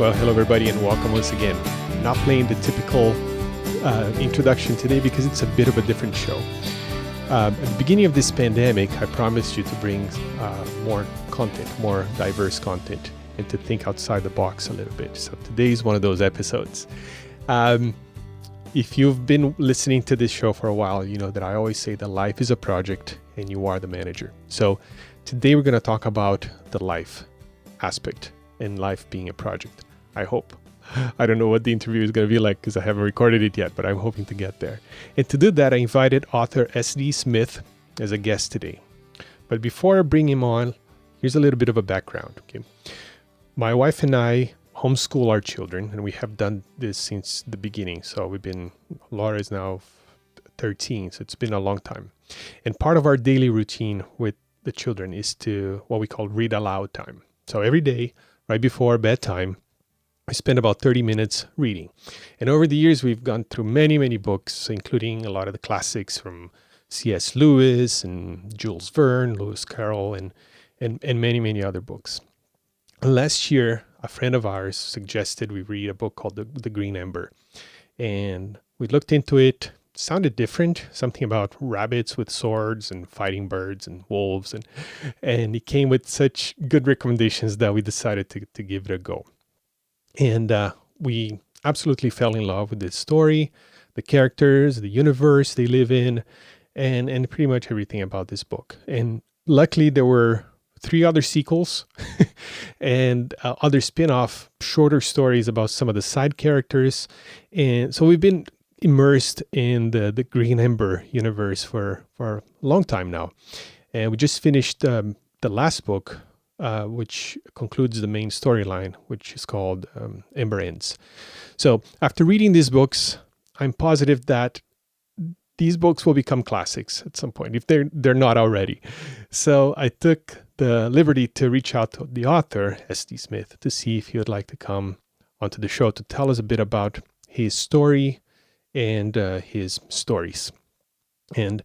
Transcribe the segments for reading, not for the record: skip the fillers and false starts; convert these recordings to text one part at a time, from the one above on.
Well, hello everybody and welcome once again. Not playing the typical introduction today because it's a bit of a different show. At the beginning of this pandemic, I promised you to bring more content, more diverse content, and to think outside the box a little bit. So today is one of those episodes. If you've been listening to this show for a while, you know that I always say that life is a project and you are the manager. So today we're going to talk about the life aspect and life being a project. I hope. I don't know what the interview is going to be like because I haven't recorded it yet, but I'm hoping to get there. And to do that, I invited author S.D. Smith as a guest today. But before I bring him on, here's a little bit of a background. Okay, my wife and I homeschool our children, and we have done this since the beginning. So Laura is now 13, so it's been a long time. And part of our daily routine with the children is to what we call read aloud time. So every day, right before bedtime, I spend about 30 minutes reading. And over the years, we've gone through many, many books, including a lot of the classics from C.S. Lewis and Jules Verne, Lewis Carroll, and many, many other books. Last year, a friend of ours suggested we read a book called The Green Ember. And we looked into it. It sounded different, something about rabbits with swords and fighting birds and wolves. And it came with such good recommendations that we decided to give it a go. And we absolutely fell in love with this story, the characters, the universe they live in, and pretty much everything about this book. And luckily, there were 3 other sequels and other spin-off shorter stories about some of the side characters. And so we've been immersed in the Green Ember universe for a long time now. And we just finished the last book, which concludes the main storyline, which is called Ember Ends. So after reading these books, I'm positive that these books will become classics at some point, if they're not already. So I took the liberty to reach out to the author, S.D. Smith, to see if he would like to come onto the show to tell us a bit about his story and his stories. And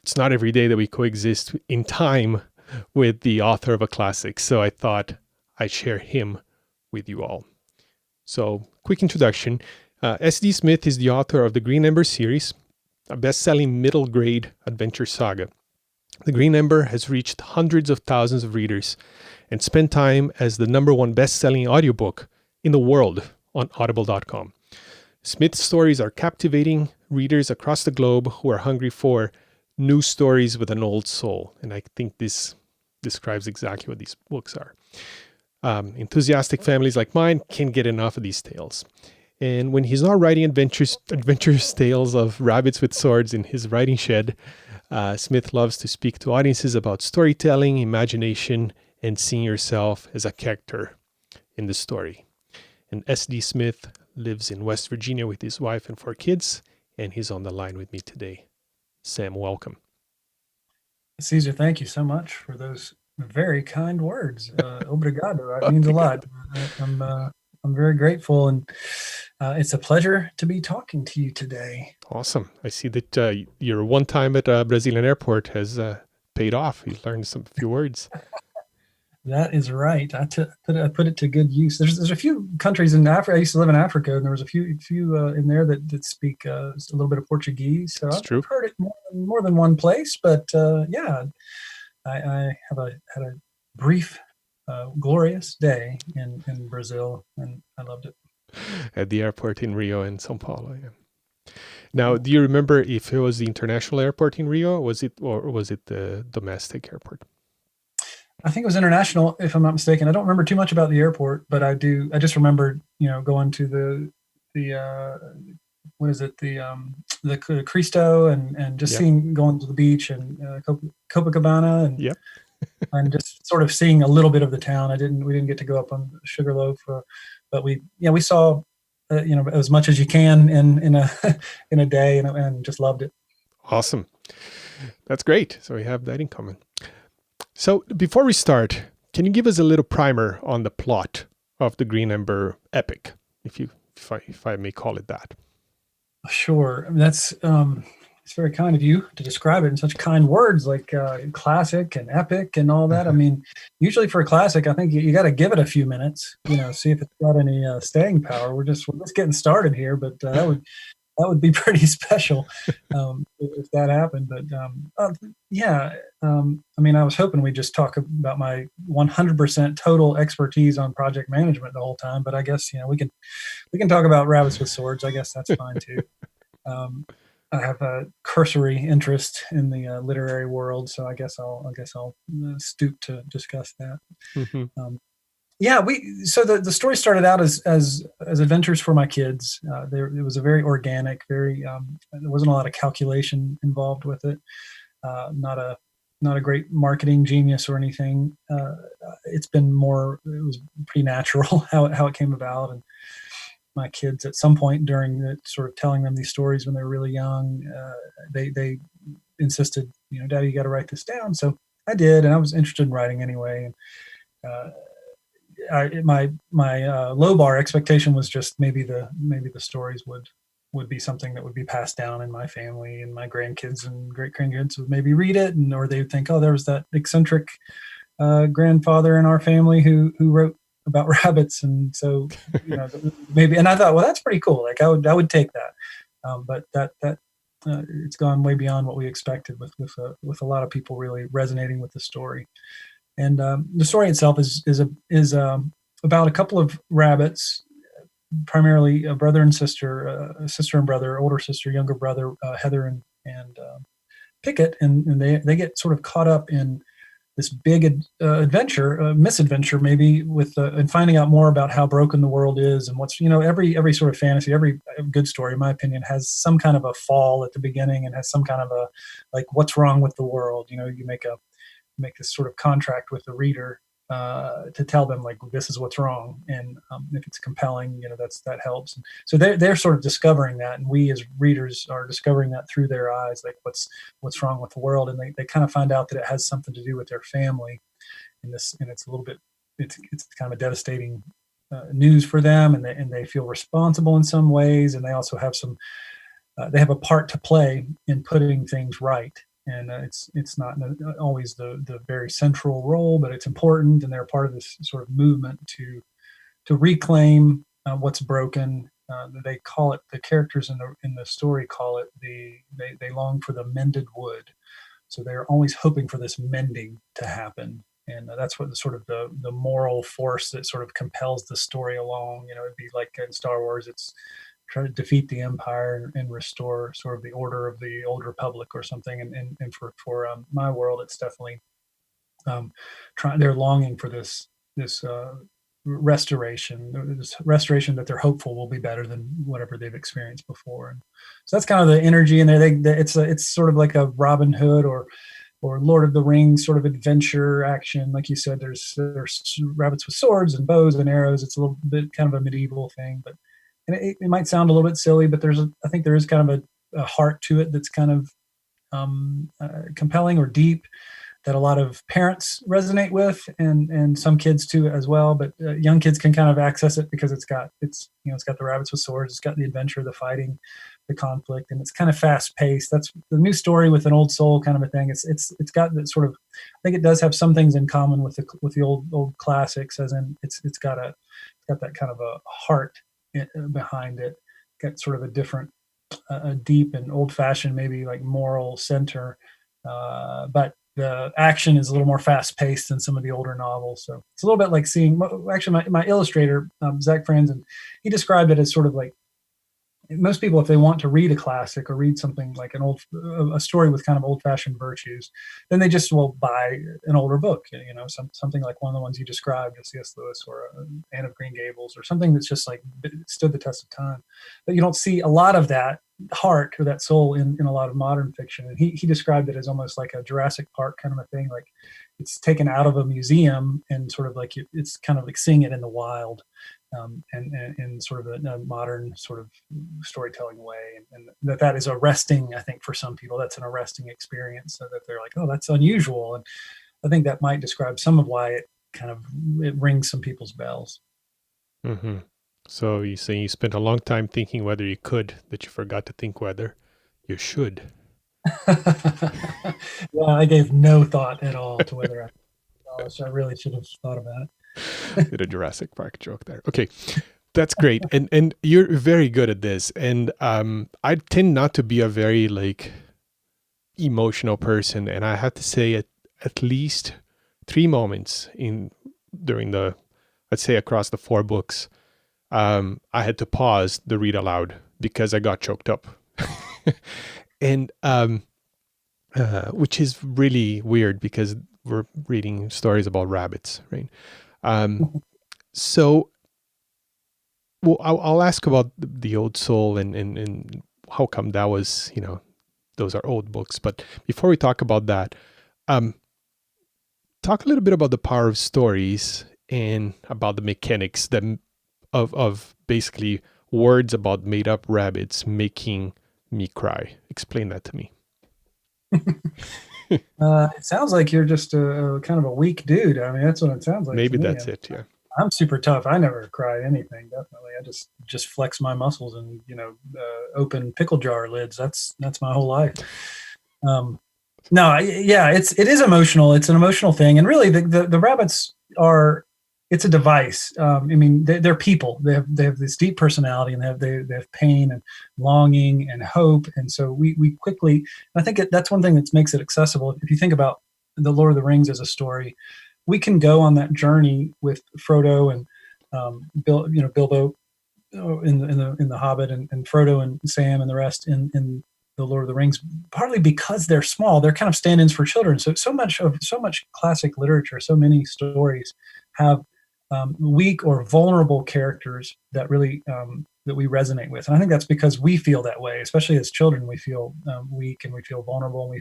it's not every day that we coexist in time with the author of a classic, so I thought I'd share him with you all. So, quick introduction. S.D. Smith is the author of the Green Ember series, a best-selling middle-grade adventure saga. The Green Ember has reached hundreds of thousands of readers and spent time as the #1 best-selling audiobook in the world on audible.com. Smith's stories are captivating readers across the globe who are hungry for new stories with an old soul, and I think this describes exactly what these books are. Enthusiastic families like mine can't get enough of these tales. And when he's not writing adventurous tales of rabbits with swords in his writing shed, Smith loves to speak to audiences about storytelling, imagination, and seeing yourself as a character in the story. And S.D. Smith lives in West Virginia with his wife and 4 kids, and he's on the line with me today. Sam, welcome. Caesar, thank you so much for those very kind words. Obrigado. It means a lot. I'm very grateful, and it's a pleasure to be talking to you today. Awesome. I see that your one time at a Brazilian airport has paid off. You learned a few words. That is right. I put it to good use. There's a few countries in Africa. I used to live in Africa, and there was a few in there that speak a little bit of Portuguese. So I've heard it more than one place. But yeah, I had a brief, glorious day in Brazil, and I loved it. At the airport in Rio and São Paulo. Yeah. Now, do you remember if it was the international airport in Rio, or was it the domestic airport? I think it was international, if I'm not mistaken. I don't remember too much about the airport, but I just remembered, going to the what is it, the Cristo and just going to the beach and Copacabana and and just sort of seeing a little bit of the town. We didn't get to go up on Sugarloaf, but we saw as much as you can in a day and just loved it. Awesome, that's great. So we have that in common. So before we start, can you give us a little primer on the plot of the Green Ember epic, if I may call it that? Sure. That's It's very kind of you to describe it in such kind words like classic and epic and all that. I mean, usually for a classic, I think you got to give it a few minutes, see if it's got any staying power. We're just getting started here, but that would be pretty special if that happened. But yeah, I mean, I was hoping we'd just talk about my 100% total expertise on project management the whole time. But I guess we can talk about rabbits with swords. I guess that's fine too. Um, I have a cursory interest in the literary world, so I guess I'll stoop to discuss that. Hmm. Um, yeah, so the story started out as adventures for my kids. It was a very organic, very there wasn't a lot of calculation involved with it. Not a great marketing genius or anything. It was pretty natural how it came about, and my kids at some point during the sort of telling them these stories when they were really young, they insisted, Daddy, you got to write this down. So I did, and I was interested in writing anyway. And my low bar expectation was just maybe the stories would be something that would be passed down in my family, and my grandkids and great grandkids would maybe read it, or they would think, oh, there was that eccentric grandfather in our family who wrote about rabbits, and so maybe. And I thought, well, that's pretty cool. Like I would take that, but that it's gone way beyond what we expected with a lot of people really resonating with the story. And the story itself is about a couple of rabbits, primarily a brother and sister, a sister and brother, older sister, younger brother, Heather and Pickett, and they get sort of caught up in this big adventure, misadventure maybe, with and finding out more about how broken the world is, and what's every sort of fantasy, every good story, in my opinion, has some kind of a fall at the beginning, and has some kind of a, like, what's wrong with the world. You make this sort of contract with the reader to tell them, like, this is what's wrong, and if it's compelling, that helps. And so they're sort of discovering that, and we as readers are discovering that through their eyes, like what's wrong with the world, and they kind of find out that it has something to do with their family, and it's a little bit, it's kind of devastating news for them, and they feel responsible in some ways, and they also have they have a part to play in putting things right. And it's not always the very central role, but it's important, and they're part of this sort of movement to reclaim what's broken. They call it, the characters in the story call it, they long for the mended wood. So they're always hoping for this mending to happen, and that's what the moral force that sort of compels the story along. It'd be like in Star Wars, it's try to defeat the empire and restore sort of the order of the old republic or something. And for my world, it's definitely they're longing for this restoration that they're hopeful will be better than whatever they've experienced before. And so that's kind of the energy in there. It's sort of like a Robin Hood or Lord of the Rings sort of adventure action. Like you said, there's rabbits with swords and bows and arrows. It's a little bit kind of a medieval thing, but and it might sound a little bit silly, but I think there is kind of a heart to it that's kind of compelling or deep, that a lot of parents resonate with, and some kids too as well. But young kids can kind of access it because it's got the rabbits with swords, it's got the adventure, the fighting, the conflict, and it's kind of fast paced. That's the new story with an old soul kind of a thing. It's got that sort of, I think it does have some things in common with the old classics, as in it's got that kind of a heart behind it, got sort of a different, a deep and old fashioned, maybe like moral center, but the action is a little more fast paced than some of the older novels. So it's a little bit like seeing, actually my illustrator, Zach Franzen, he described it as sort of like, most people, if they want to read a classic or read something like a story with kind of old fashioned virtues, then they just will buy an older book, something like one of the ones you described, C.S. Lewis, or Anne of Green Gables, or something that's just like stood the test of time. But you don't see a lot of that heart or that soul in a lot of modern fiction. And he described it as almost like a Jurassic Park kind of a thing. Like it's taken out of a museum and sort of like it's kind of like seeing it in the wild. And sort of a modern sort of storytelling way, and that is arresting. I think for some people that's an arresting experience, so that they're like, oh, that's unusual. And I think that might describe some of why it rings some people's bells. Mm-hmm. So you say you spent a long time thinking whether you could, that you forgot to think whether you should. Yeah, I gave no thought at all to whether I I really should have thought about it. Did a Jurassic Park joke there. Okay, that's great, and you're very good at this. And I tend not to be a very like emotional person, and I have to say at least three moments in during the, let's say, across the four books, I had to pause the read aloud because I got choked up, and which is really weird because we're reading stories about rabbits, right? Um, so, well, I'll ask about the Old Soul and how come that was, those are old books. But before we talk about that, um, talk a little bit about the power of stories and about the mechanics that of basically words about made up rabbits making me cry. Explain that to me. It sounds like you're just a kind of a weak dude. I mean, that's what it sounds like to Maybe me. that's it. Yeah. I'm super tough. I never cry anything. Definitely, I just flex my muscles and open pickle jar lids. That's my whole life. Um, no, yeah, it is emotional. It's an emotional thing, and really, the rabbits are. It's a device. I mean, they're people. They have this deep personality, and they have pain and longing and hope. And so we quickly. I think that's one thing that makes it accessible. If you think about the Lord of the Rings as a story, we can go on that journey with Frodo and Bilbo in the Hobbit, and Frodo and Sam and the rest in the Lord of the Rings, partly because they're small. They're kind of stand-ins for children. So much classic literature, so many stories have weak or vulnerable characters that really that we resonate with, and I think that's because we feel that way, especially as children. We feel weak and we feel vulnerable,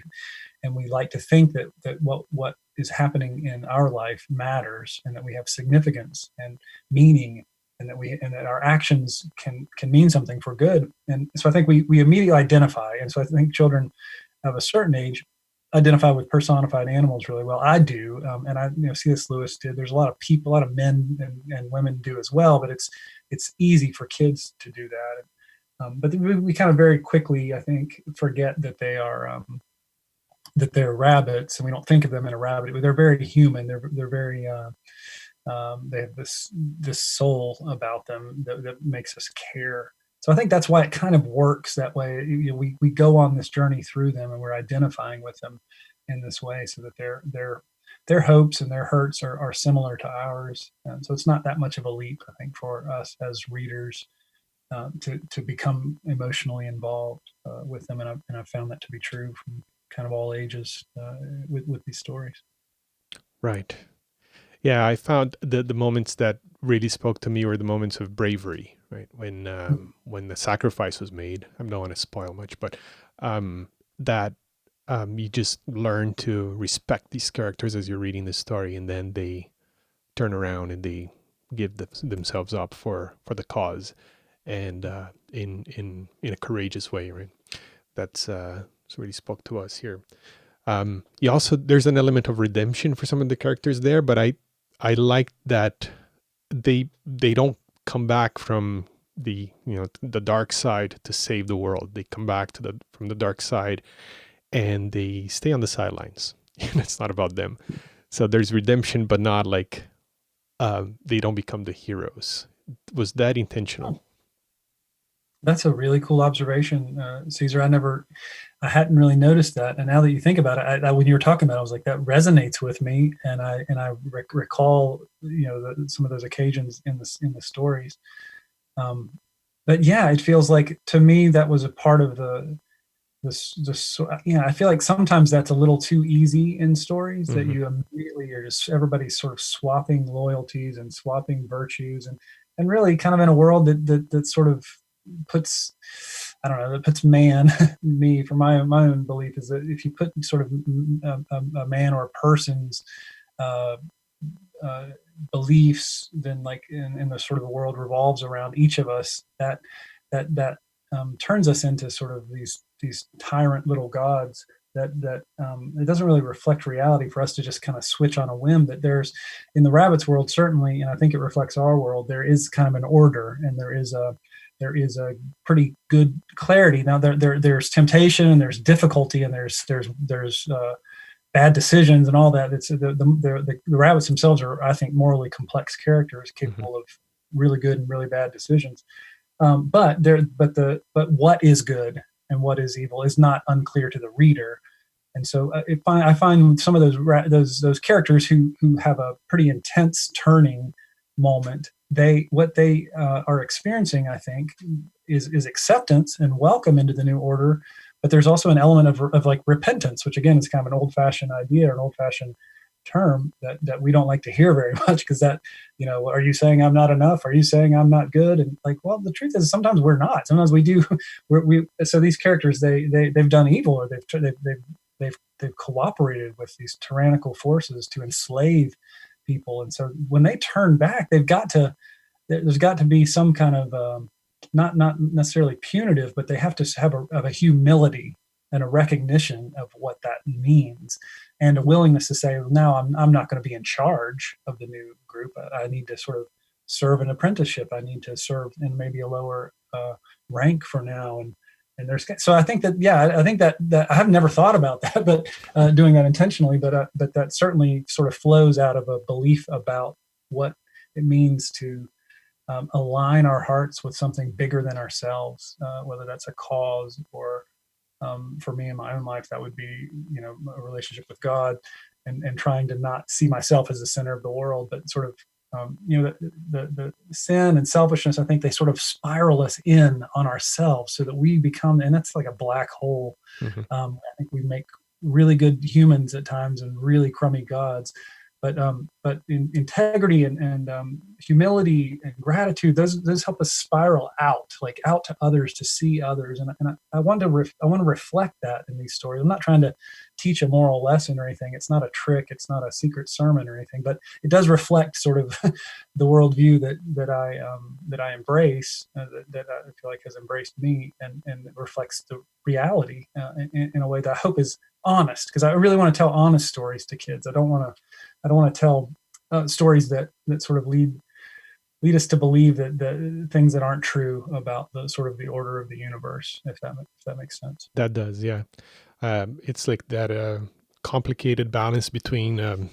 and we like to think that what is happening in our life matters, and that we have significance and meaning, and that our actions can mean something for good. And so I think we immediately identify. And so I think children of a certain age identify with personified animals really well. I do, and I C.S. Lewis did. There's a lot of people, a lot of men and women do as well, but it's easy for kids to do that. But we kind of very quickly, I think, forget that they're rabbits, and we don't think of them in a rabbit. They're very human. They're very they have this soul about them that makes us care. So I think that's why it kind of works that way. We go on this journey through them, and we're identifying with them in this way, so that their hopes and their hurts are similar to ours. And so it's not that much of a leap, I think, for us as readers to become emotionally involved with them. And I've found that to be true from kind of all ages with these stories. Right. Yeah, I found the moments that really spoke to me were the moments of bravery, right? When the sacrifice was made. I don't want to spoil much, but that you just learn to respect these characters as you're reading the story, and then they turn around and they give themselves up for the cause, and in a courageous way, right? That's really spoke to us here. You also, there's an element of redemption for some of the characters there, but I like that they don't come back from the dark side to save the world. They come back from the dark side, and they stay on the sidelines. It's not about them. So there's redemption, but not like they don't become the heroes. Was that intentional? That's a really cool observation, Caesar. I hadn't really noticed that, and now that you think about it, when you were talking about it, I was like, that resonates with me, and I recall some of those occasions in the stories. Um, but yeah, it feels like to me that was a part of the this. I feel like sometimes that's a little too easy in stories, that Hmm. you immediately are just everybody's sort of swapping loyalties and swapping virtues, and really kind of in a world that sort of puts, I don't know, that puts man me, for my own belief, is that if you put sort of a man or a person's uh, uh, beliefs, then like in the sort of the world revolves around each of us, that turns us into sort of these tyrant little gods, that it doesn't really reflect reality for us to just kind of switch on a whim. That there's, in the rabbits world certainly, and I think it reflects our world, there is kind of an order, and there is a pretty good clarity. Now there's temptation and there's difficulty and there's bad decisions and all that. It's the rabbits themselves are, I think, morally complex characters Hmm. capable of really good and really bad decisions. But what is good and what is evil is not unclear to the reader. And so I find some of those characters who have a pretty intense turning moment. What they are experiencing, I think, is acceptance and welcome into the new order. But there's also an element of like repentance, which again is kind of an old fashioned idea or an old fashioned term that we don't like to hear very much, because that, are you saying I'm not enough, are you saying I'm not good? And like, well, the truth is sometimes we're not, sometimes we do. So these characters, they've done evil, or they've cooperated with these tyrannical forces to enslave people. And so when they turn back, there's got to be some kind of not necessarily punitive, but they have to have a humility and a recognition of what that means, and a willingness to say, well, now I'm not going to be in charge of the new group. I need to sort of serve an apprenticeship. I need to serve in maybe a lower rank for now. And there's, so I think that, yeah, I think that I have never thought about that, but doing that intentionally, but that certainly sort of flows out of a belief about what it means to align our hearts with something bigger than ourselves, whether that's a cause or, for me in my own life, that would be, a relationship with God, and trying to not see myself as the center of the world, but sort of, the sin and selfishness, I think they sort of spiral us in on ourselves so that we become, and that's like a black hole. Hmm. I think we make really good humans at times and really crummy gods. But integrity and humility and gratitude, those help us spiral out, like out to others, to see others. And I want to reflect that in these stories. I'm not trying to teach a moral lesson or anything. It's not a trick. It's not a secret sermon or anything. But it does reflect sort of the worldview that I embrace, that I feel like has embraced me, and it reflects the reality in a way that I hope is honest, because I really want to tell honest stories to kids. I don't want to tell stories that sort of lead us to believe that things that aren't true about the sort of the order of the universe, if that makes sense. That does, yeah. It's like that complicated balance between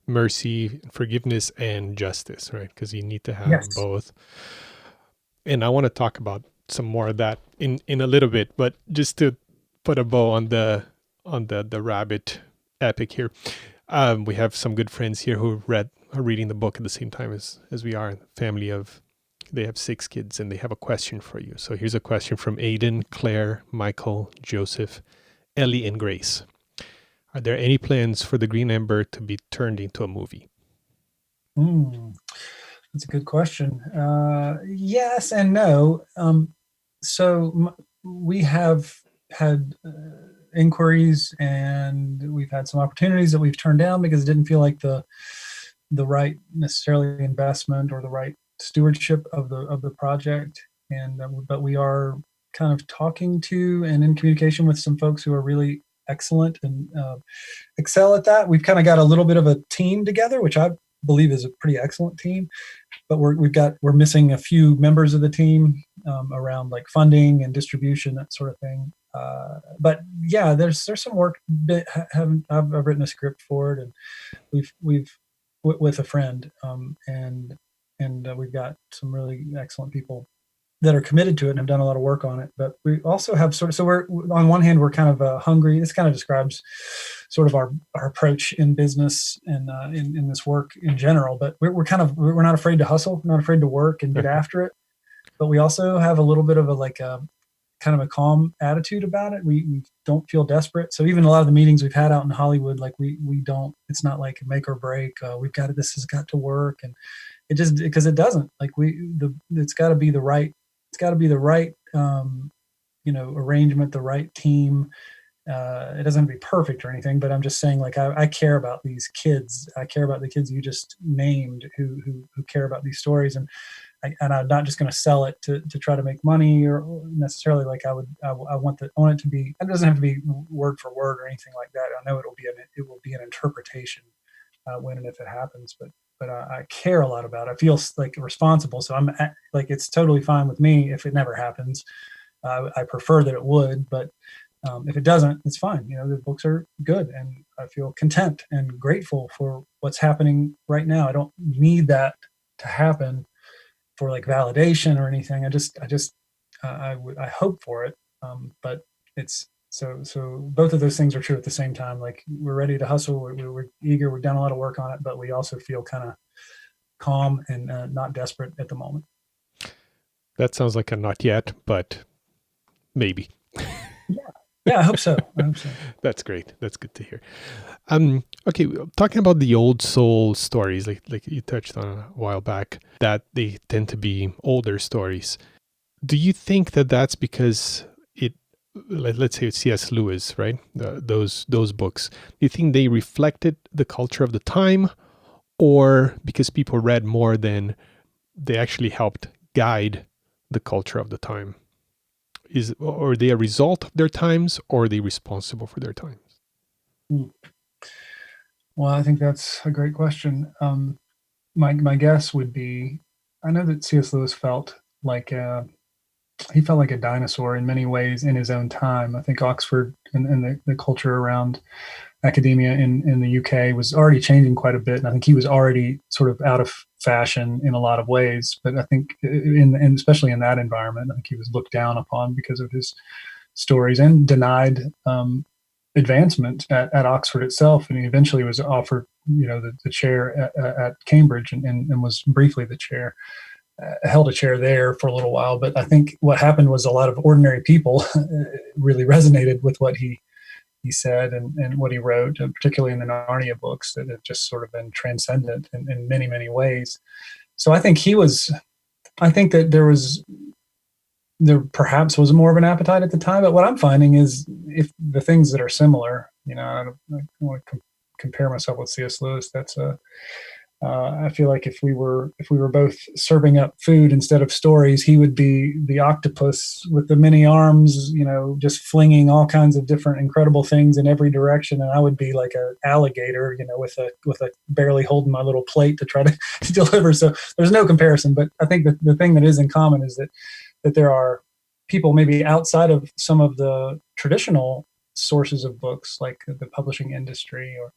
mercy, forgiveness, and justice, right? Because you need to have Yes. both. And I want to talk about some more of that in a little bit, but just to put a bow on the rabbit epic here. We have some good friends here who are reading the book at the same time as we are. Family of, they have 6 kids, and they have a question for you. So here's a question from Aiden, Claire, Michael, Joseph, Ellie, and Grace. Are there any plans for the Green Ember to be turned into a movie? Mm, that's a good question. Yes and no. We have had inquiries, and we've had some opportunities that we've turned down because it didn't feel like the right necessarily investment or the right stewardship of the project. And but we are kind of talking to and in communication with some folks who are really excellent and excel at that. We've kind of got a little bit of a team together, which I believe is a pretty excellent team, but we're missing a few members of the team around like funding and distribution, that sort of thing. But yeah, there's some work. I've written a script for it, and we've with a friend, and we've got some really excellent people that are committed to it and have done a lot of work on it. But we also have sort of, so we're, on one hand, we're kind of hungry. This kind of describes sort of our approach in business and in this work in general. But we're not afraid to hustle, not afraid to work and get after it. But we also have a little bit of a kind of a calm attitude about it. We don't feel desperate. So even a lot of the meetings we've had out in Hollywood, like we don't, it's not like make or break. We've got it. This has got to work. And it just, because it doesn't, like it's got to be the right, arrangement, the right team. It doesn't have to be perfect or anything, but I'm just saying, like, I care about these kids. I care about the kids you just named who care about these stories. And I'm not just going to sell it to try to make money, or necessarily, like I want it to be, it doesn't have to be word for word or anything like that. I know it will be an interpretation when and if it happens, but I care a lot about it. I feel like responsible. So like, it's totally fine with me if it never happens. I prefer that it would, but if it doesn't, it's fine. The books are good, and I feel content and grateful for what's happening right now. I don't need that to happen for like validation or anything. I hope for it. But it's so both of those things are true at the same time. Like, we're ready to hustle. We're eager. We've done a lot of work on it, but we also feel kind of calm and not desperate at the moment. That sounds like a not yet, but maybe. Yeah, I hope so. That's great. That's good to hear. Okay, talking about the old soul stories, like you touched on a while back, that they tend to be older stories. Do you think that that's because let's say it's C.S. Lewis, right? Those books. Do you think they reflected the culture of the time, or because people read more than they actually helped guide the culture of the time? Are they a result of their times, or are they responsible for their times? Well, I think that's a great question. My guess would be, I know that C.S. Lewis felt like he felt like a dinosaur in many ways in his own time. I think Oxford and the culture around academia in the UK was already changing quite a bit, and I think he was already sort of out of fashion in a lot of ways. But I think, especially in that environment, I think he was looked down upon because of his stories, and denied advancement at Oxford itself. And he eventually was offered, the chair at Cambridge, and was briefly the chair. Held a chair there for a little while, but I think what happened was a lot of ordinary people really resonated with what he said and what he wrote, particularly in the Narnia books, that have just sort of been transcendent in many, many ways. So I think that there perhaps was more of an appetite at the time. But what I'm finding is, if the things that are similar, I don't want to compare myself with C.S. Lewis. I feel like if we were both serving up food instead of stories, he would be the octopus with the many arms, just flinging all kinds of different incredible things in every direction, and I would be like an alligator, with a barely holding my little plate to try to deliver. So there's no comparison. But I think that the thing that is in common is that there are people maybe outside of some of the traditional sources of books, like the publishing industry or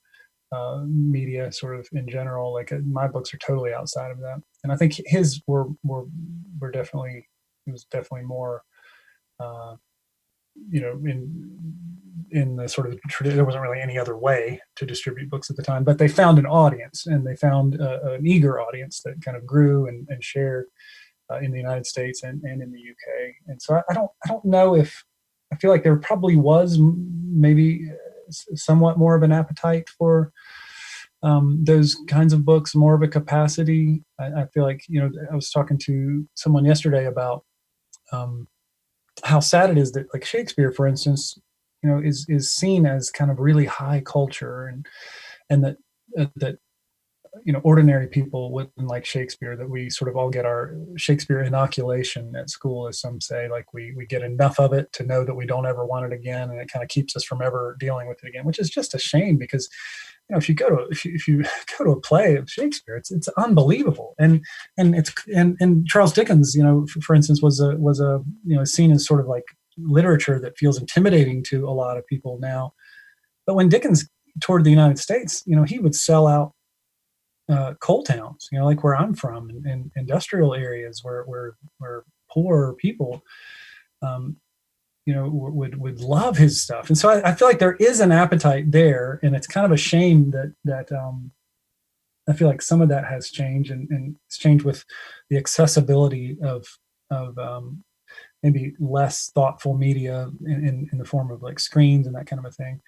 media sort of in general. Like, my books are totally outside of that, and I think his were definitely, it was definitely more in the sort of there wasn't really any other way to distribute books at the time, but they found an audience, and they found an eager audience that kind of grew and shared in the United States and in the UK. And so I don't know if, I feel like there probably was maybe somewhat more of an appetite for those kinds of books, more of a capacity. I feel like, I was talking to someone yesterday about how sad it is that, like, Shakespeare, for instance, is seen as kind of really high culture, and that ordinary people wouldn't like Shakespeare, that we sort of all get our Shakespeare inoculation at school, as some say. Like, we get enough of it to know that we don't ever want it again, and it kind of keeps us from ever dealing with it again, which is just a shame, because if you go to a play of Shakespeare, it's unbelievable, and Charles Dickens, for instance, was a seen as sort of like literature that feels intimidating to a lot of people now. But when Dickens toured the United States, he would sell out coal towns, like where I'm from, and industrial areas where poor people, would love his stuff. And so I feel like there is an appetite there, and it's kind of a shame that I feel like some of that has changed, and it's changed with the accessibility of maybe less thoughtful media in the form of like screens and that kind of a thing.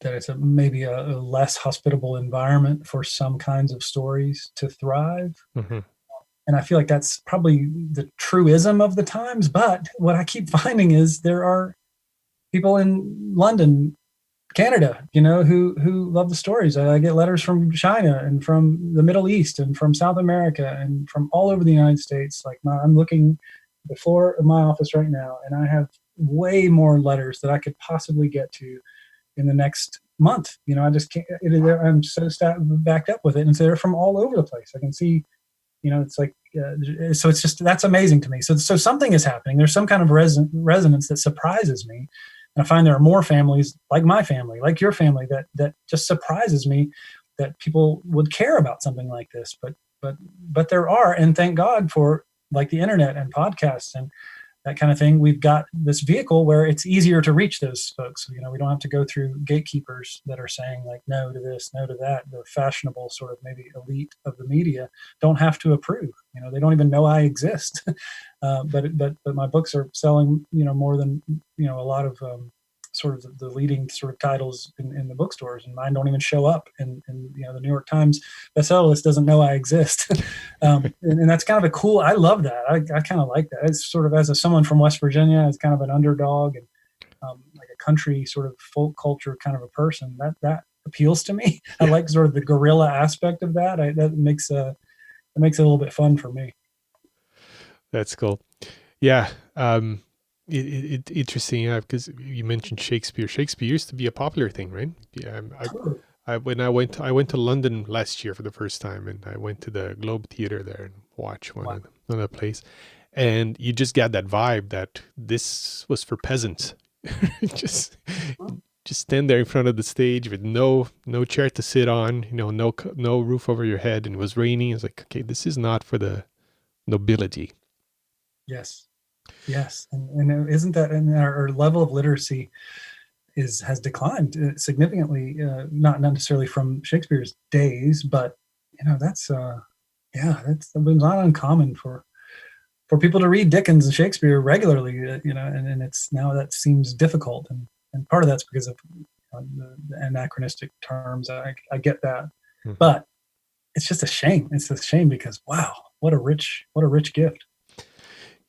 That it's maybe a less hospitable environment for some kinds of stories to thrive. Mm-hmm. And I feel like that's probably the truism of the times. But what I keep finding is there are people in London, Canada, who love the stories. I get letters from China and from the Middle East and from South America and from all over the United States. Like, I'm looking at the floor of my office right now, and I have way more letters that I could possibly get to in the next month. I just can't. I'm so backed up with it, and so they're from all over the place. I can see. It's like so. It's just that's amazing to me. So something is happening. There's some kind of resonance that surprises me, and I find there are more families like my family, like your family, that just surprises me that people would care about something like this. But there are, and thank God for like the internet and podcasts and that kind of thing. We've got this vehicle where it's easier to reach those folks. We don't have to go through gatekeepers that are saying like no to this, no to that. The fashionable sort of maybe elite of the media don't have to approve. They don't even know I exist. But my books are selling more than a lot of sort of the leading sort of titles in the bookstores, and mine don't even show up. And the New York Times bestseller list doesn't know I exist. And that's kind of a cool. I love that. I kind of like that. It's sort of as someone from West Virginia, as kind of an underdog and like a country sort of folk culture kind of a person. That appeals to me. I like sort of the guerrilla aspect of that. That makes it a little bit fun for me. That's cool. Yeah. Interesting, because you mentioned Shakespeare. Shakespeare used to be a popular thing, right? Yeah, I went to London last year for the first time, and I went to the Globe Theatre there and watched one of the plays, and you just got that vibe that this was for peasants. just stand there in front of the stage with no chair to sit on, no roof over your head, and it was raining. It's like, okay, this is not for the nobility. Yes, and isn't that, and our level of literacy has declined significantly, not necessarily from Shakespeare's days, but that's not uncommon for people to read Dickens and Shakespeare regularly, and it's now that seems difficult, and part of that's because of the anachronistic terms. I get that, but it's just a shame. It's a shame because wow, what a rich gift.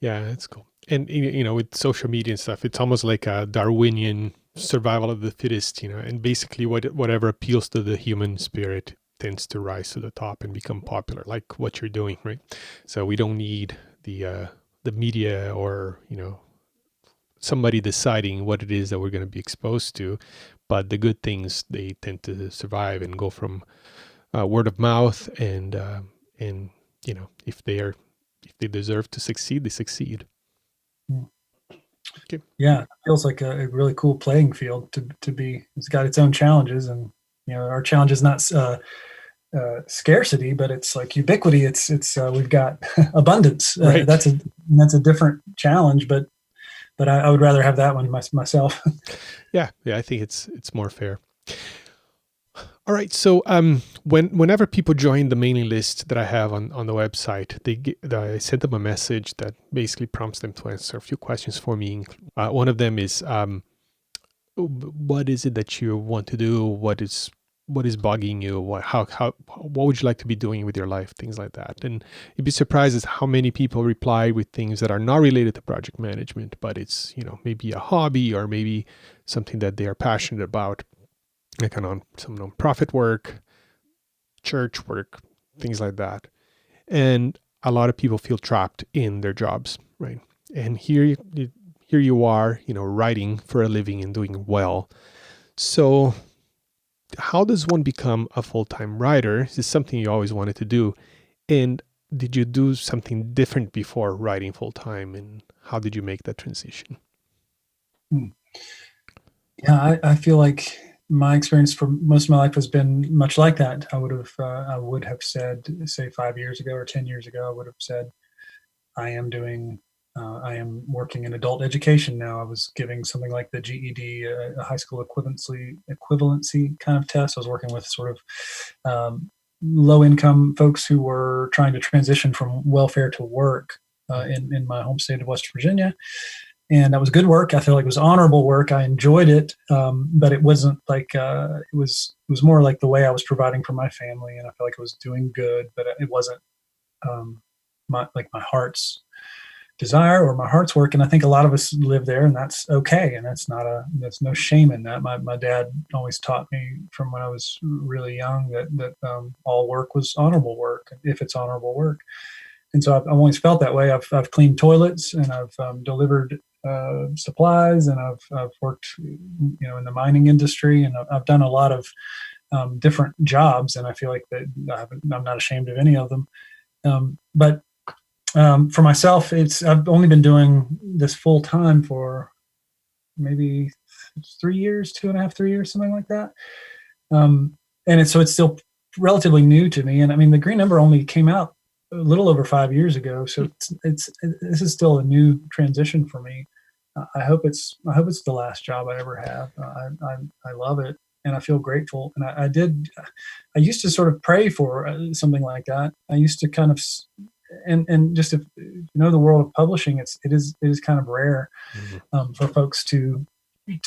Yeah, that's cool. And with social media and stuff, it's almost like a Darwinian survival of the fittest, and basically whatever appeals to the human spirit tends to rise to the top and become popular, like what you're doing, right? So we don't need the media or somebody deciding what it is that we're going to be exposed to, but the good things, they tend to survive and go from word of mouth, and if they deserve to succeed, they succeed. Okay. Yeah, it feels like a really cool playing field to be. It's got its own challenges, and our challenge is not scarcity, but it's like ubiquity. It's we've got abundance. Right. That's a different challenge, but I would rather have that one myself. Yeah, I think it's more fair. All right. So whenever people join the mailing list that I have on the website, I send them a message that basically prompts them to answer a few questions for me. One of them is, what is it that you want to do? What is bugging you? What would you like to be doing with your life? Things like that. And you'd be surprised at how many people reply with things that are not related to project management, but it's maybe a hobby or maybe something that they are passionate about. Like some nonprofit work, church work, things like that. And a lot of people feel trapped in their jobs, right? And here you are, writing for a living and doing well. So how does one become a full-time writer? Is this something you always wanted to do? And did you do something different before writing full-time? And how did you make that transition? Yeah, I feel like my experience for most of my life has been much like that. I would have said, say 5 years ago or 10 years ago, I would have said, I am working in adult education now. I was giving something like the GED, a high school equivalency kind of test. I was working with sort of low income folks who were trying to transition from welfare to work in my home state of West Virginia. And that was good work. I feel like it was honorable work. I enjoyed it, but it wasn't like it was more like the way I was providing for my family, and I felt like I was doing good, but it wasn't my heart's desire or my heart's work. And I think a lot of us live there, and that's okay. And there's no shame in that. My dad always taught me from when I was really young that all work was honorable work if it's honorable work. And so I've always felt that way. I've cleaned toilets, and I've delivered supplies, and I've worked, in the mining industry, and I've done a lot of different jobs, and I feel like that I'm not ashamed of any of them. But for myself, I've only been doing this full time for maybe 3 years, 2.5, 3 years, something like that. And it's still relatively new to me. And I mean, the Green Ember only came out a little over 5 years ago, so this is still a new transition for me. I hope it's the last job I ever have. I love it, and I feel grateful. And I used to sort of pray for something like that. I used to kind of, and just if you know the world of publishing, it is kind of rare for folks to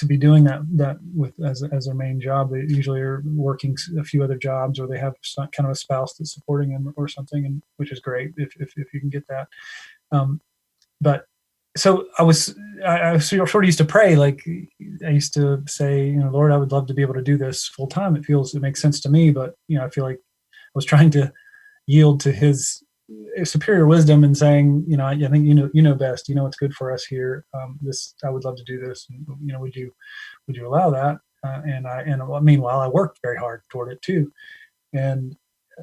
be doing that with as their main job. They usually are working a few other jobs, or they have some kind of a spouse that's supporting them or something, and which is great if you can get that. But so I sort of used to pray, like I used to say, Lord, I would love to be able to do this full time. It makes sense to me, but I feel like I was trying to yield to His superior wisdom and saying, I think you know best. You know what's good for us here. I would love to do this. And, would you allow that? And meanwhile, I worked very hard toward it too. And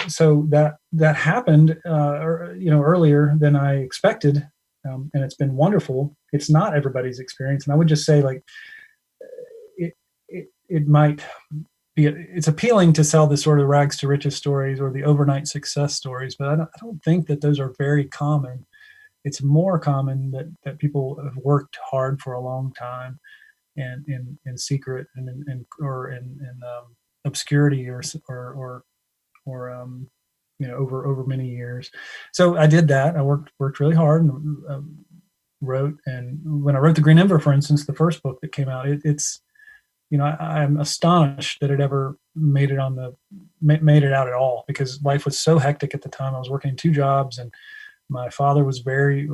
so that happened, earlier than I expected. And it's been wonderful. It's not everybody's experience. And I would just say, like, it might be, it's appealing to sell the sort of rags to riches stories or the overnight success stories, but I don't think that those are very common. It's more common that people have worked hard for a long time, and in secret and in obscurity or over many years. So I did that. I worked really hard and wrote. And when I wrote the Green Ember, for instance, the first book that came out, it's I'm astonished that it ever made it out at all, because life was so hectic at the time. I was working 2 jobs, and my father was very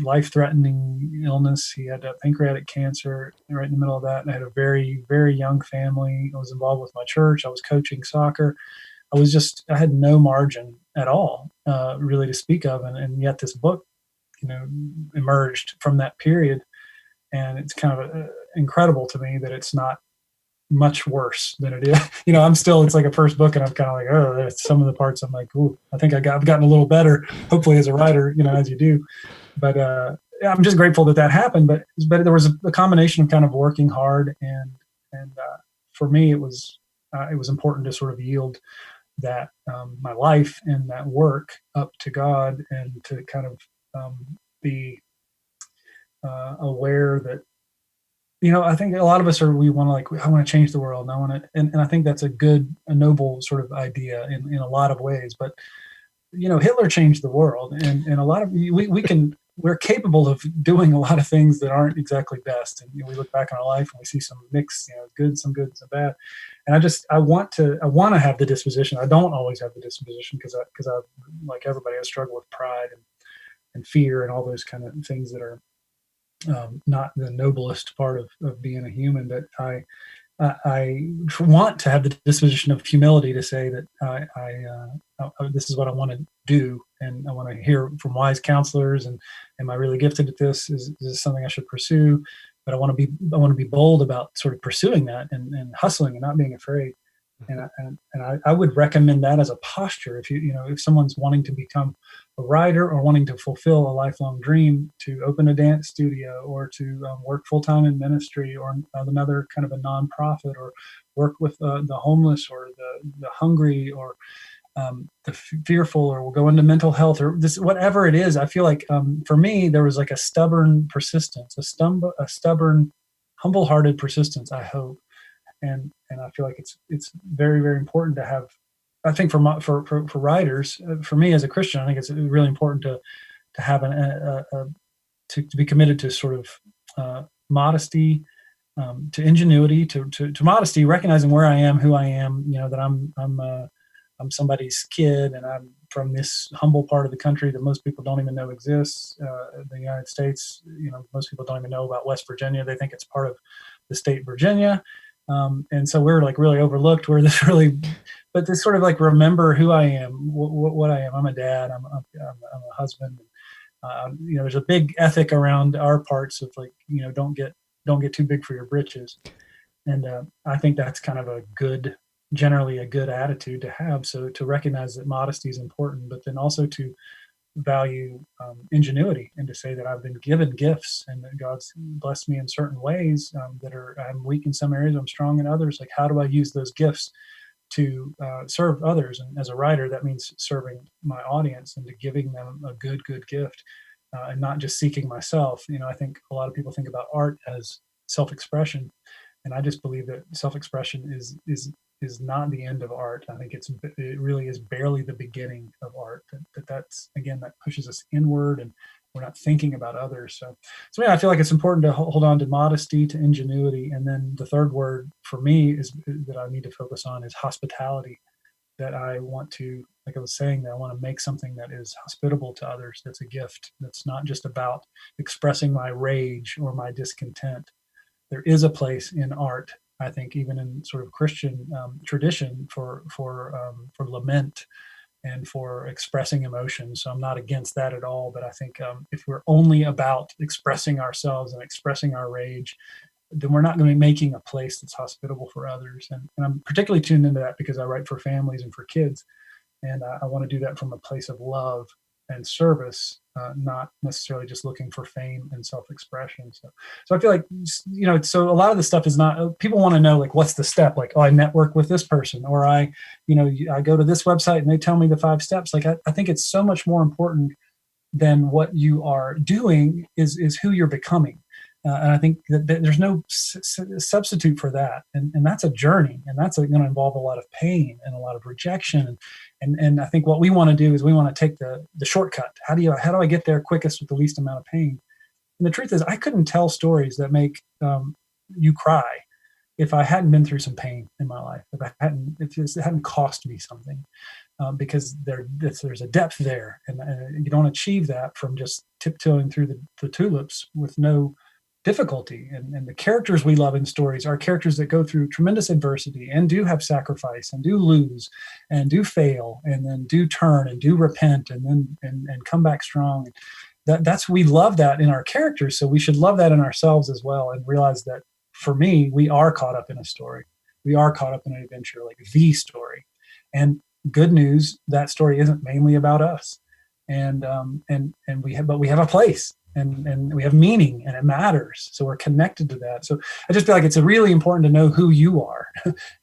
life-threatening illness. He had pancreatic cancer right in the middle of that, and I had a very, very young family. I was involved with my church. I was coaching soccer. I had no margin at all, really, to speak of. And yet this book, emerged from that period. And it's kind of incredible to me that it's not much worse than it is. It's like a first book, and I'm kind of like, oh, some of the parts I'm like, ooh, I think I've gotten a little better, hopefully, as a writer, as you do. But I'm just grateful that happened. But there was a combination of kind of working hard, and for me, it was important to sort of yield that my life and that work up to God, and to kind of be aware that, I think a lot of us we want to, I want to change the world, and I want to, and I think that's a noble sort of idea in a lot of ways. But Hitler changed the world, and a lot of we're capable of doing a lot of things that aren't exactly best. And we look back on our life and we see some mix, some good, some bad. And I want to have the disposition. I don't always have the disposition, because I, like everybody, I struggle with pride and fear and all those kind of things that are not the noblest part of being a human. But I want to have the disposition of humility to say that this is what I want to do, and I want to hear from wise counselors. And am I really gifted at this? Is this something I should pursue? But I want to be bold about sort of pursuing that, and hustling, and not being afraid. And I would recommend that as a posture. If someone's wanting to become a writer, or wanting to fulfill a lifelong dream to open a dance studio, or to work full-time in ministry, or another kind of a nonprofit, or work with the homeless, or the hungry, or the fearful, or will go into mental health, or this, whatever it is. I feel like for me, there was like a stubborn persistence, a stubborn, humble-hearted persistence, I hope. And I feel like it's very, very important to have. I think for writers, for me as a Christian, I think it's really important to have to be committed to sort of modesty, to ingenuity, to modesty, recognizing where I am, who I am. That I'm somebody's kid, and I'm from this humble part of the country that most people don't even know exists. The United States, most people don't even know about West Virginia. They think it's part of the state Virginia. And so we're like really overlooked. But to sort of like remember who I am, what I am. I'm a dad. I'm a husband. There's a big ethic around our parts of like, don't get too big for your britches. And I think that's kind of generally a good attitude to have. So to recognize that modesty is important, but then also to value ingenuity, and to say that I've been given gifts and that God's blessed me in certain ways, I'm weak in some areas, I'm strong in others. Like, how do I use those gifts to serve others? And as a writer, that means serving my audience and to giving them a good gift, and not just seeking myself. I think a lot of people think about art as self-expression, and I just believe that self-expression is not the end of art. I think it really is barely the beginning of art. That's again, that pushes us inward, and we're not thinking about others. So yeah, I feel like it's important to hold on to modesty, to ingenuity, and then the third word for me is that I need to focus on is hospitality. That I want to, like I was saying, that I want to make something that is hospitable to others. That's a gift. That's not just about expressing my rage or my discontent. There is a place in art, I think, even in sort of Christian tradition, for lament and for expressing emotion. So I'm not against that at all. But I think if we're only about expressing ourselves and expressing our rage, then we're not going to be making a place that's hospitable for others. And I'm particularly tuned into that because I write for families and for kids, and I want to do that from a place of love and service, not necessarily just looking for fame and self-expression. So I feel like, so a lot of the stuff is not, people want to know, like, what's the step? Like, oh, I network with this person, or I go to this website and they tell me the 5 steps. Like, I think it's so much more important than what you are doing is who you're becoming. And I think that there's no substitute for that. And that's a journey, and that's going to involve a lot of pain and a lot of rejection. And I think what we want to do is we want to take the shortcut. How do I get there quickest with the least amount of pain? And the truth is, I couldn't tell stories that make you cry if I hadn't been through some pain in my life, if it hadn't cost me something, because there's a depth there, and you don't achieve that from just tiptoeing through the tulips with no difficulty. And the characters we love in stories are characters that go through tremendous adversity and do have sacrifice and do lose and do fail and then do turn and do repent and then and come back strong. We love that in our characters, so we should love that in ourselves as well, and realize that for me, we are caught up in a story. We are caught up in an adventure, like the story. And good news, that story isn't mainly about us. And we have a place, and we have meaning, and it matters. So we're connected to that. So I just feel like it's really important to know who you are.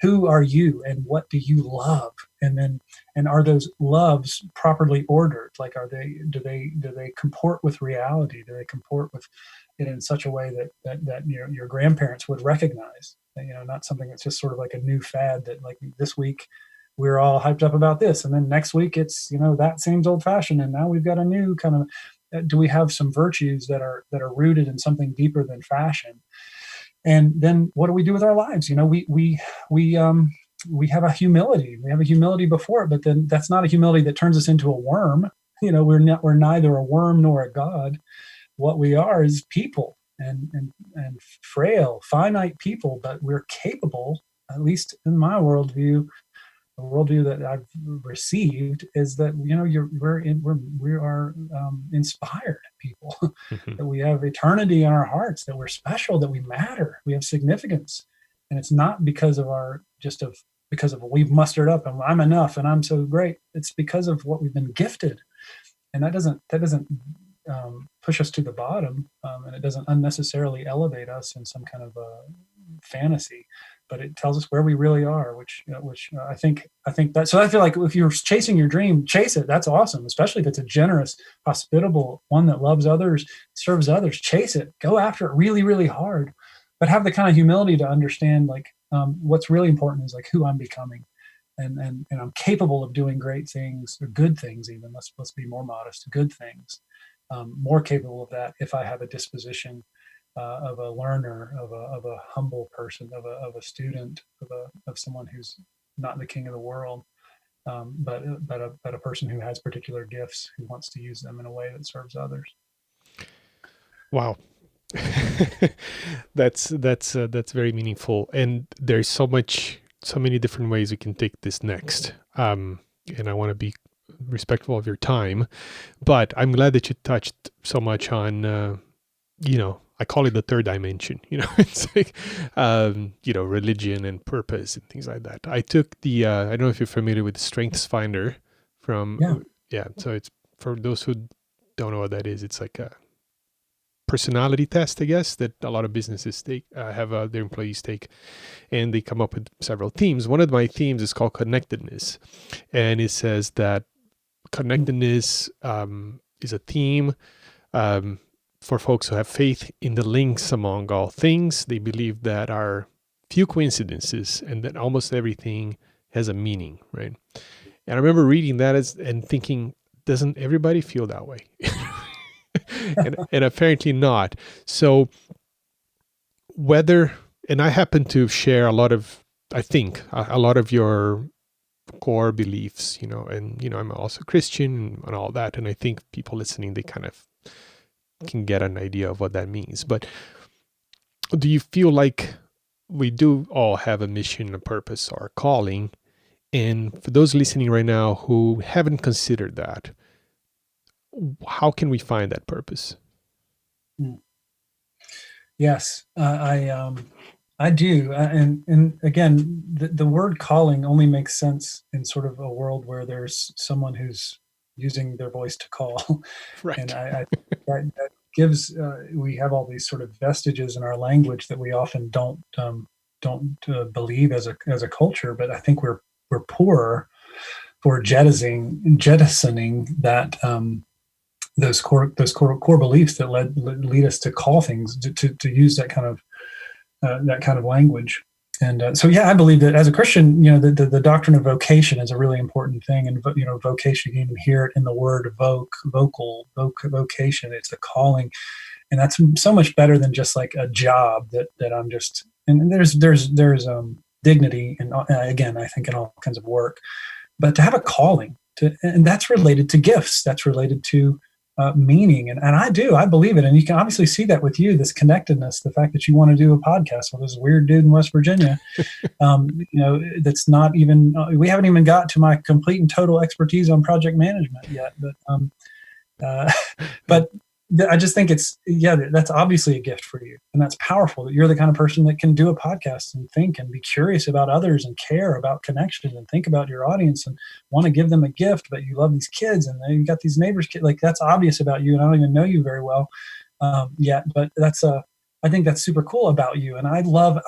Who are you, and what do you love? And are those loves properly ordered? Like, do they comport with reality? Do they comport with it in such a way that your grandparents would recognize? Not something that's just sort of like a new fad that, like, this week we're all hyped up about this, and then next week it's that seems old fashioned, and now we've got a new kind of. Do we have some virtues that are rooted in something deeper than fashion? And then what do we do with our lives? We have a humility. We have a humility before it, but then that's not a humility that turns us into a worm. We're neither a worm nor a god. What we are is people, and frail, finite people, but we're capable, at least in my worldview. The worldview that I've received is that we are inspired people, that we have eternity in our hearts, that we're special, that we matter, we have significance, and it's not because of what we've mustered up and I'm enough and I'm so great. It's because of what we've been gifted, and that doesn't push us to the bottom, and it doesn't unnecessarily elevate us in some kind of fantasy, but it tells us where we really are, which I think that. So I feel like if you're chasing your dream, chase it. That's awesome, especially if it's a generous, hospitable one that loves others, serves others. Chase it, go after it really, really hard, but have the kind of humility to understand, like, what's really important is like who I'm becoming, and I'm capable of doing great things, or good things even. Let's be more modest. Good things, more capable of that if I have a disposition of a learner, of a humble person, of a student, of someone who's not the king of the world, but a person who has particular gifts, who wants to use them in a way that serves others. Wow. That's very meaningful, and there's so many different ways we can take this next. And I want to be respectful of your time. But I'm glad that you touched so much on, I call it the third dimension. It's like, religion and purpose and things like that. I took I don't know if you're familiar with Strengths Finder from, Yeah. yeah. So it's, for those who don't know what that is, it's like a personality test, I guess, that a lot of businesses have their employees take, and they come up with several themes. One of my themes is called connectedness, and it says that connectedness is a theme for folks who have faith in the links among all things. They believe that are few coincidences and that almost everything has a meaning, right? And I remember reading that and thinking, doesn't everybody feel that way? and apparently not. So and I happen to share a lot of your core beliefs, and, I'm also Christian and all that. And I think people listening, they kind of can get an idea of what that means. But do you feel like we do all have a mission, a purpose, or a calling? And for those listening right now who haven't considered that, how can we find that purpose? Yes, I do, and again, the word calling only makes sense in sort of a world where there's someone who's using their voice to call, Right. and I that gives we have all these sort of vestiges in our language that we often don't believe as a culture, but I think we're poorer for jettisoning that. Those core beliefs that lead us to call things to use that kind of language. And so, yeah, I believe that as a Christian, the doctrine of vocation is a really important thing. And vocation, you can even hear it in the word vocation. It's a calling, and that's so much better than just like a job that I'm just. And there's dignity, and again, I think in all kinds of work, but to have a calling, and that's related to gifts. That's related to meaning. And I believe it. And you can obviously see that with you, this connectedness, the fact that you want to do a podcast with this weird dude in West Virginia, that's not even, we haven't even got to my complete and total expertise on project management yet. But I just think that's obviously a gift for you. And that's powerful that you're the kind of person that can do a podcast and think and be curious about others and care about connections and think about your audience and want to give them a gift, but you love these kids and you got these neighbors, like that's obvious about you. And I don't even know you very well yet, but I think that's super cool about you. And I love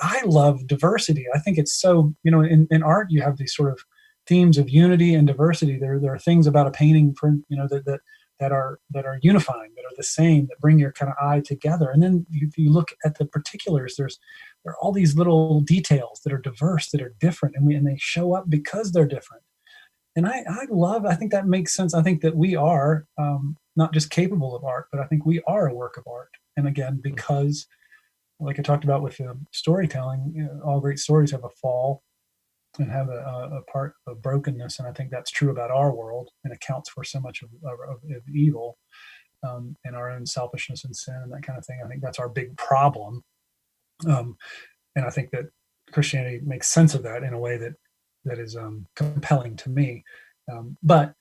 diversity. I think it's so, in art, you have these sort of themes of unity and diversity. There are things about a painting that are unifying, that are the same, that bring your kind of eye together. And then if you look at the particulars, there are all these little details that are diverse, that are different, and they show up because they're different. And I think that makes sense. I think that we are not just capable of art, but I think we are a work of art. And again, because like I talked about with storytelling, all great stories have a fall and have a part of brokenness, and I think that's true about our world and accounts for so much of evil and our own selfishness and sin and that kind of thing. I think that's our big problem, and I think that Christianity makes sense of that in a way that is compelling to me. But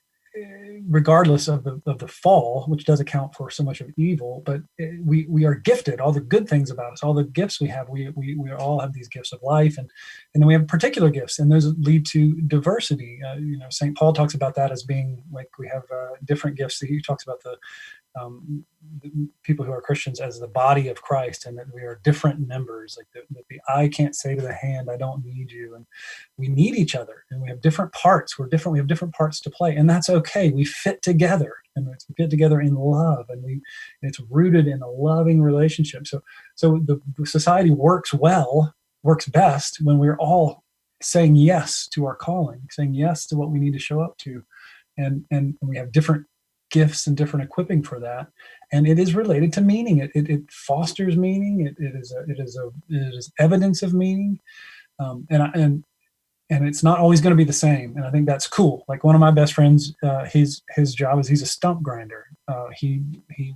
regardless of the fall, which does account for so much of evil, but we are gifted. All the good things about us, all the gifts we have, we all have these gifts of life, and then we have particular gifts, and those lead to diversity. St. Paul talks about that as being like we have different gifts. He talks about the people who are Christians as the body of Christ, and that we are different members. Like the eye can't say to the hand, "I don't need you," and we need each other. And we have different parts. We're different. We have different parts to play, and that's okay. We fit together, and we fit together in love, and it's rooted in a loving relationship. So the society works best when we're all saying yes to our calling, saying yes to what we need to show up to, and we have different gifts and different equipping for that, and it is related to meaning. It fosters meaning. It is evidence of meaning, and it's not always going to be the same. And I think that's cool. Like one of my best friends, his job is he's a stump grinder. He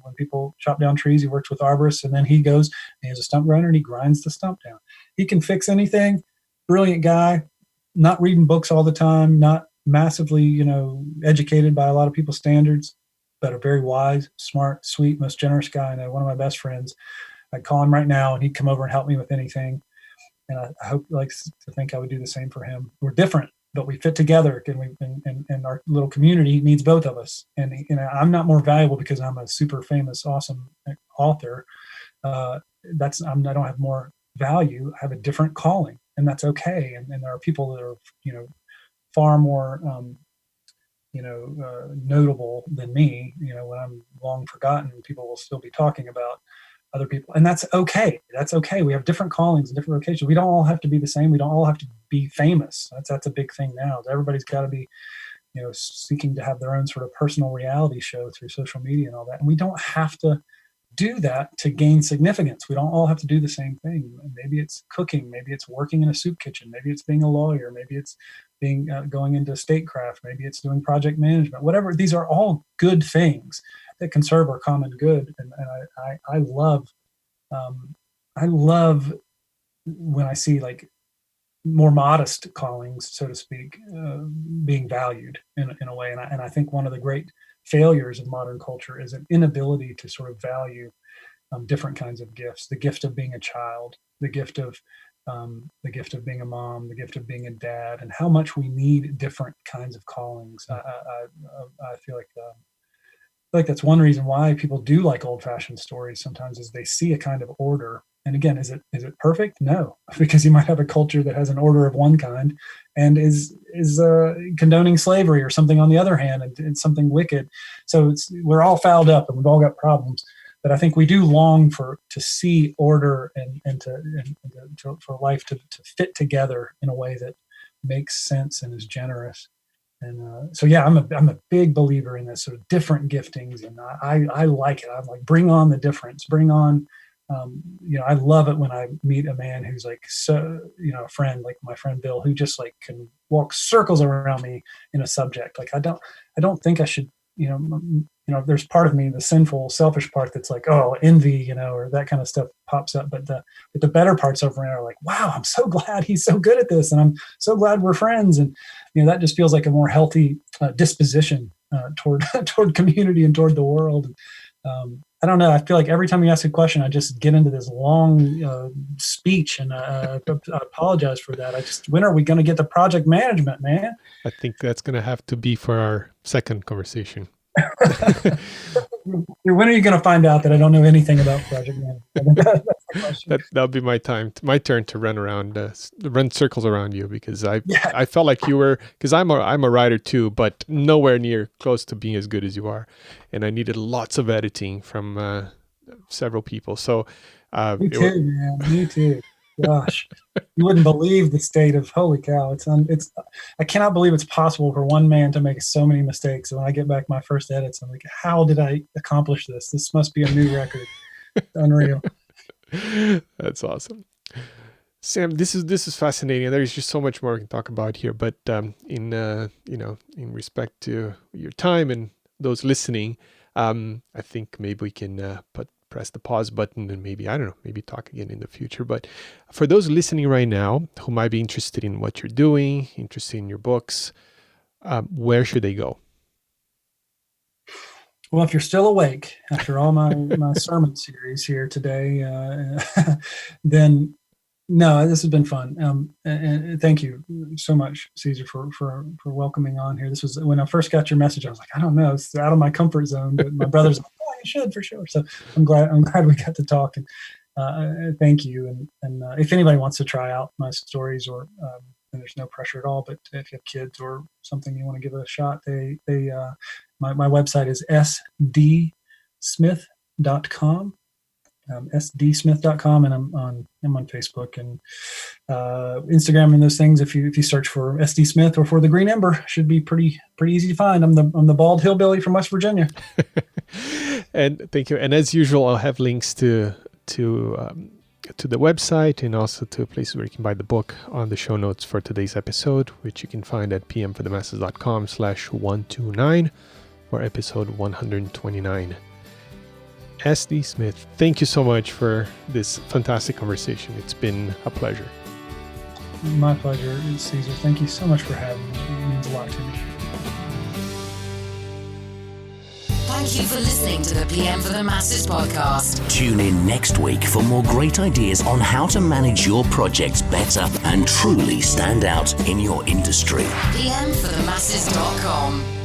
when people chop down trees, he works with arborists, and then he goes and he has a stump grinder and he grinds the stump down. He can fix anything. Brilliant guy. Not reading books all the time. Not massively, educated by a lot of people's standards, but a very wise, smart, sweet, most generous guy. I know one of my best friends. I'd call him right now and he'd come over and help me with anything. And I hope he likes to think I would do the same for him. We're different, but we fit together, and our little community needs both of us. And I'm not more valuable because I'm a super famous, awesome author. I don't have more value. I have a different calling, and that's okay. And there are people that are, far more, notable than me. When I'm long forgotten, people will still be talking about other people, and that's okay. That's okay. We have different callings and different vocations. We don't all have to be the same. We don't all have to be famous. That's a big thing now. Everybody's got to be, seeking to have their own sort of personal reality show through social media and all that. And we don't have to do that to gain significance. We don't all have to do the same thing. Maybe it's cooking. Maybe it's working in a soup kitchen. Maybe it's being a lawyer. Maybe it's being going into statecraft. Maybe it's doing project management. Whatever. These are all good things that can serve our common good. And I love when I see like more modest callings, so to speak, being valued in a way. And I think one of the great failures of modern culture is an inability to sort of value different kinds of gifts. The gift of being a child, the gift of being a mom, the gift of being a dad, and how much we need different kinds of callings. I feel like that's one reason why people do like old-fashioned stories sometimes, is they see a kind of order. And again, is it perfect? No, because you might have a culture that has an order of one kind and is condoning slavery or something on the other hand, and something wicked. So we're all fouled up and we've all got problems. But I think we do long to see order and for life to fit together in a way that makes sense and is generous. And so, yeah, I'm a big believer in this sort of different giftings, and I like it. I'm like, bring on the difference, bring on, I love it when I meet a man who's like, so, a friend like my friend Bill, who just like can walk circles around me in a subject. Like I don't think I should, there's part of me, the sinful, selfish part that's like, oh, envy, or that kind of stuff pops up. But the better parts over there are like, wow, I'm so glad he's so good at this, and I'm so glad we're friends. And that just feels like a more healthy disposition toward community and toward the world. I don't know. I feel like every time you ask a question, I just get into this long speech, and I apologize for that. When are we going to get the project management, man? I think that's going to have to be for our second conversation. When are you going to find out that I don't know anything about project management? That'll be my turn to run circles around you, because I felt like you were, because I'm a writer too, but nowhere near close to being as good as you are, and I needed lots of editing from several people. So me too, man. Me too. Gosh, you wouldn't believe the state of, holy cow. I cannot believe it's possible for one man to make so many mistakes. And when I get back my first edits, I'm like, how did I accomplish this? This must be a new record. It's unreal. That's awesome. Sam, this is fascinating. There's just so much more we can talk about here, but in respect to your time and those listening, I think maybe we can press the pause button and maybe talk again in the future. But for those listening right now who might be interested in what you're doing, interested in your books, where should they go? Well, if you're still awake after all my sermon series here today, then no, this has been fun. And thank you so much, Caesar, for welcoming on here. This was when I first got your message. I was like, I don't know, it's out of my comfort zone. But my brother's like, oh, you should for sure. So I'm glad we got to talk. And thank you. And if anybody wants to try out my stories, or and there's no pressure at all, but if you have kids or something you want to give it a shot, my website is sdsmith.com. sdsmith.com, and I'm on Facebook and Instagram and those things. If you search for SD Smith or for the Green Ember, should be pretty easy to find. I'm the bald hillbilly from West Virginia. And thank you. And as usual, I'll have links to the website and also to places where you can buy the book on the show notes for today's episode, which you can find at pmforthemasses.com/129 for episode 129. SD Smith, thank you so much for this fantastic conversation. It's been a pleasure. My pleasure, Caesar. Thank you so much for having me. It means a lot to me. Thank you for listening to the PM for the Masses podcast. Tune in next week for more great ideas on how to manage your projects better and truly stand out in your industry. PMforthemasses.com